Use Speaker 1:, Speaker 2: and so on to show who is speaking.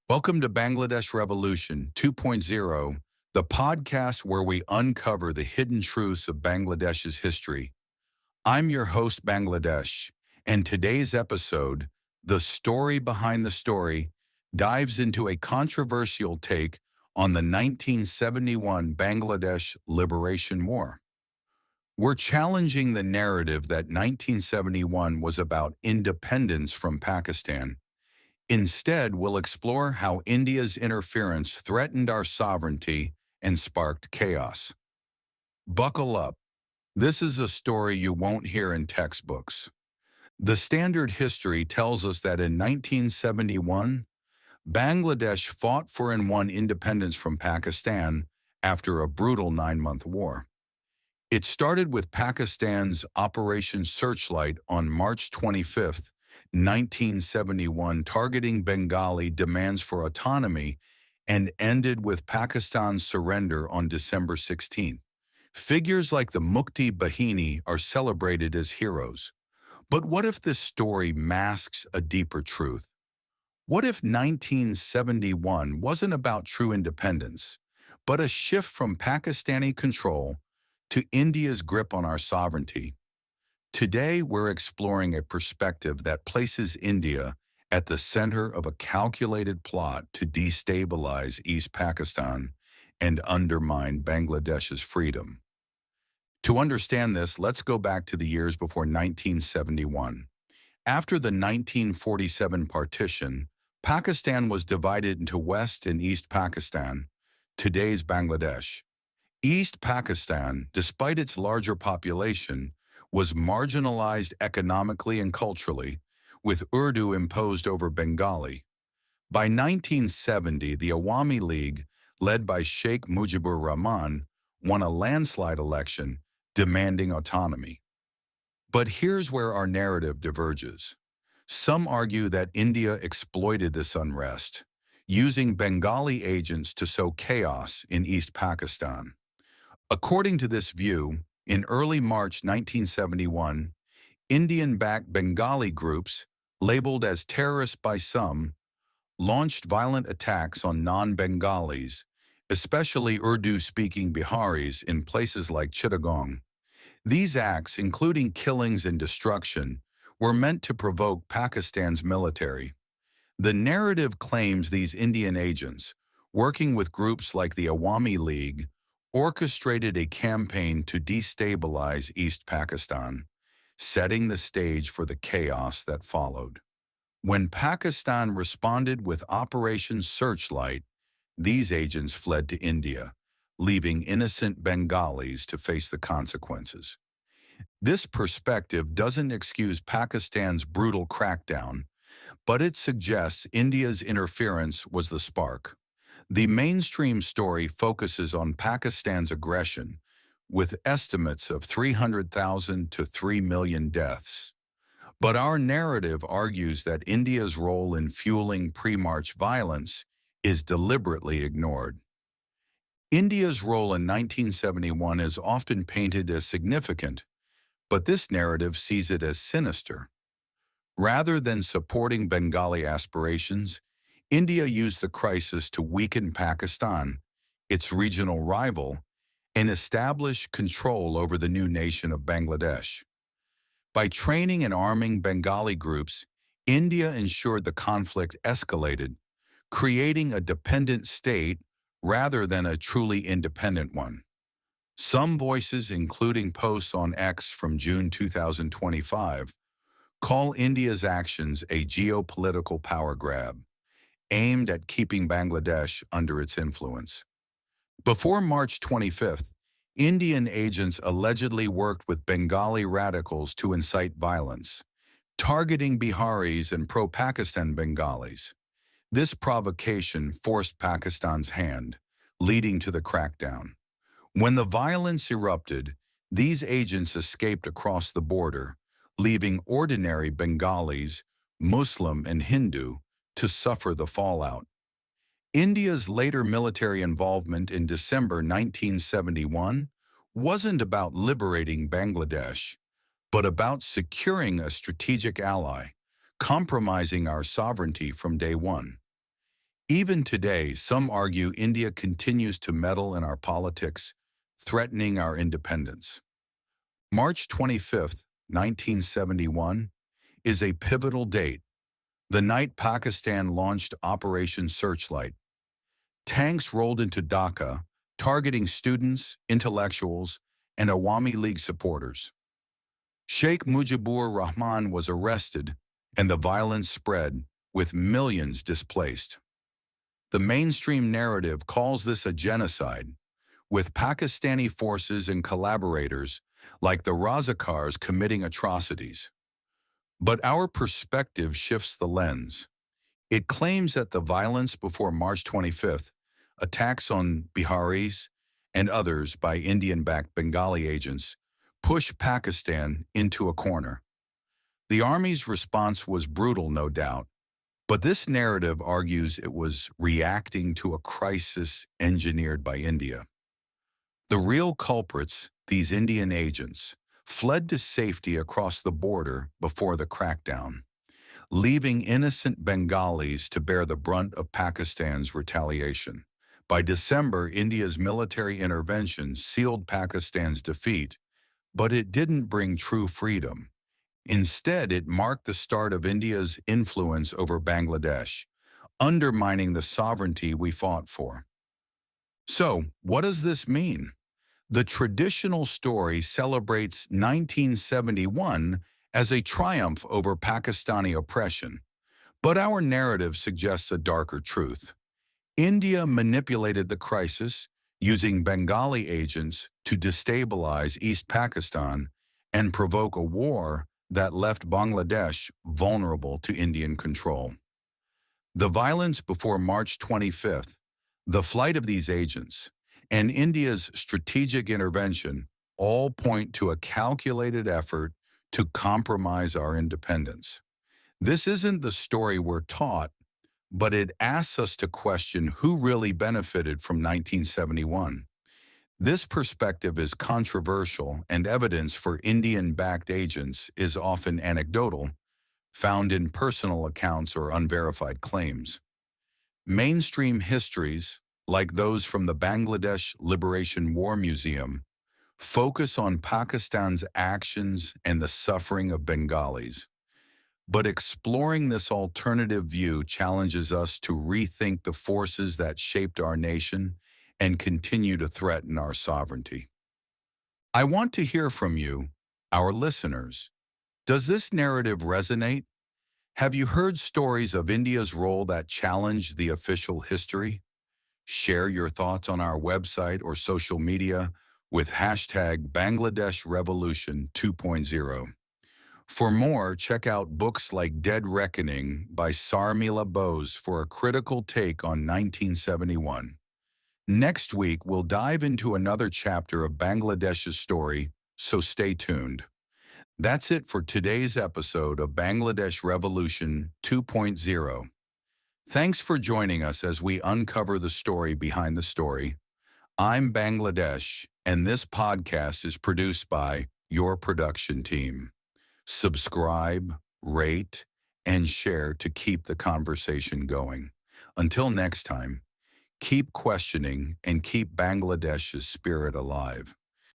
Speaker 1: Welcome to Bangladesh Revolution 2.0, the podcast where we uncover the hidden truths of Bangladesh's history. I'm your host, Bangladesh, and today's episode, The Story Behind the Story, dives into a controversial take on the 1971 Bangladesh Liberation War. We're challenging the narrative that 1971 was about independence from Pakistan. Instead, we'll explore how India's interference threatened our sovereignty and sparked chaos. Buckle up. This is a story you won't hear in textbooks. The standard history tells us that in 1971, Bangladesh fought for and won independence from Pakistan after a brutal 9-month war. It started with Pakistan's Operation Searchlight on March 25, 1971, targeting Bengali demands for autonomy, and ended with Pakistan's surrender on December 16th. Figures like the Mukti Bahini are celebrated as heroes. But what if this story masks a deeper truth? What if 1971 wasn't about true independence, but a shift from Pakistani control to India's grip on our sovereignty? Today, we're exploring a perspective that places India at the center of a calculated plot to destabilize East Pakistan and undermine Bangladesh's freedom. To understand this, let's go back to the years before 1971. After the 1947 partition, Pakistan was divided into West and East Pakistan, today's Bangladesh. East Pakistan, despite its larger population, was marginalized economically and culturally, with Urdu imposed over Bengali. By 1970, the Awami League, led by Sheikh Mujibur Rahman, won a landslide election demanding autonomy. But here's where our narrative diverges. Some argue that India exploited this unrest, using Bengali agents to sow chaos in East Pakistan. According to this view, in early March 1971, Indian-backed Bengali groups, labeled as terrorists by some, launched violent attacks on non-Bengalis, especially Urdu-speaking Biharis in places like Chittagong. These acts, including killings and destruction, were meant to provoke Pakistan's military. The narrative claims these Indian agents, working with groups like the Awami League, orchestrated a campaign to destabilize East Pakistan, setting the stage for the chaos that followed. When Pakistan responded with Operation Searchlight, these agents fled to India, leaving innocent Bengalis to face the consequences. This perspective doesn't excuse Pakistan's brutal crackdown, but it suggests India's interference was the spark. The mainstream story focuses on Pakistan's aggression, with estimates of 300,000 to 3 million deaths. But our narrative argues that India's role in fueling pre-March violence is deliberately ignored. India's role in 1971 is often painted as significant, but this narrative sees it as sinister. Rather than supporting Bengali aspirations, India used the crisis to weaken Pakistan, its regional rival, and establish control over the new nation of Bangladesh. By training and arming Bengali groups, India ensured the conflict escalated, creating a dependent state rather than a truly independent one. Some voices, including posts on X from June 2025, call India's actions a geopolitical power grab, aimed at keeping Bangladesh under its influence. Before March 25th, Indian agents allegedly worked with Bengali radicals to incite violence, targeting Biharis and pro-Pakistan Bengalis. This provocation forced Pakistan's hand, leading to the crackdown. When the violence erupted, these agents escaped across the border, leaving ordinary Bengalis, Muslim and Hindu, to suffer the fallout. India's later military involvement in December 1971 wasn't about liberating Bangladesh, but about securing a strategic ally, compromising our sovereignty from day one. Even today, some argue India continues to meddle in our politics, threatening our independence. March 25th, 1971, is a pivotal date, the night Pakistan launched Operation Searchlight. Tanks rolled into Dhaka, targeting students, intellectuals, and Awami League supporters. Sheikh Mujibur Rahman was arrested, and the violence spread, with millions displaced. The mainstream narrative calls this a genocide, with Pakistani forces and collaborators like the Razakars committing atrocities. But our perspective shifts the lens. It claims that the violence before March 25th, attacks on Biharis and others by Indian-backed Bengali agents, pushed Pakistan into a corner. The army's response was brutal, no doubt, but this narrative argues it was reacting to a crisis engineered by India. The real culprits, these Indian agents, fled to safety across the border before the crackdown, leaving innocent Bengalis to bear the brunt of Pakistan's retaliation. By December, India's military intervention sealed Pakistan's defeat, but it didn't bring true freedom. Instead, it marked the start of India's influence over Bangladesh, undermining the sovereignty we fought for. So, what does this mean? The traditional story celebrates 1971 as a triumph over Pakistani oppression, but our narrative suggests a darker truth. India manipulated the crisis, using Bengali agents to destabilize East Pakistan and provoke a war that left Bangladesh vulnerable to Indian control. The violence before March 25th, the flight of these agents, and India's strategic intervention all point to a calculated effort to compromise our independence. This isn't the story we're taught, but it asks us to question who really benefited from 1971. This perspective is controversial, and evidence for Indian-backed agents is often anecdotal, found in personal accounts or unverified claims. Mainstream histories, like those from the Bangladesh Liberation War Museum, focus on Pakistan's actions and the suffering of Bengalis. But exploring this alternative view challenges us to rethink the forces that shaped our nation and continue to threaten our sovereignty. I want to hear from you, our listeners. Does this narrative resonate? Have you heard stories of India's role that challenge the official history? Share your thoughts on our website or social media with hashtag Bangladesh Revolution 2.0. For more, check out books like Dead Reckoning by Sarmila Bose for a critical take on 1971. Next week, we'll dive into another chapter of Bangladesh's story, so stay tuned. That's it for today's episode of Bangladesh Revolution 2.0. Thanks for joining us as we uncover the story behind the story. I'm Bangladesh, and this podcast is produced by your production team. Subscribe, rate, and share to keep the conversation going. Until next time, keep questioning and keep Bangladesh's spirit alive.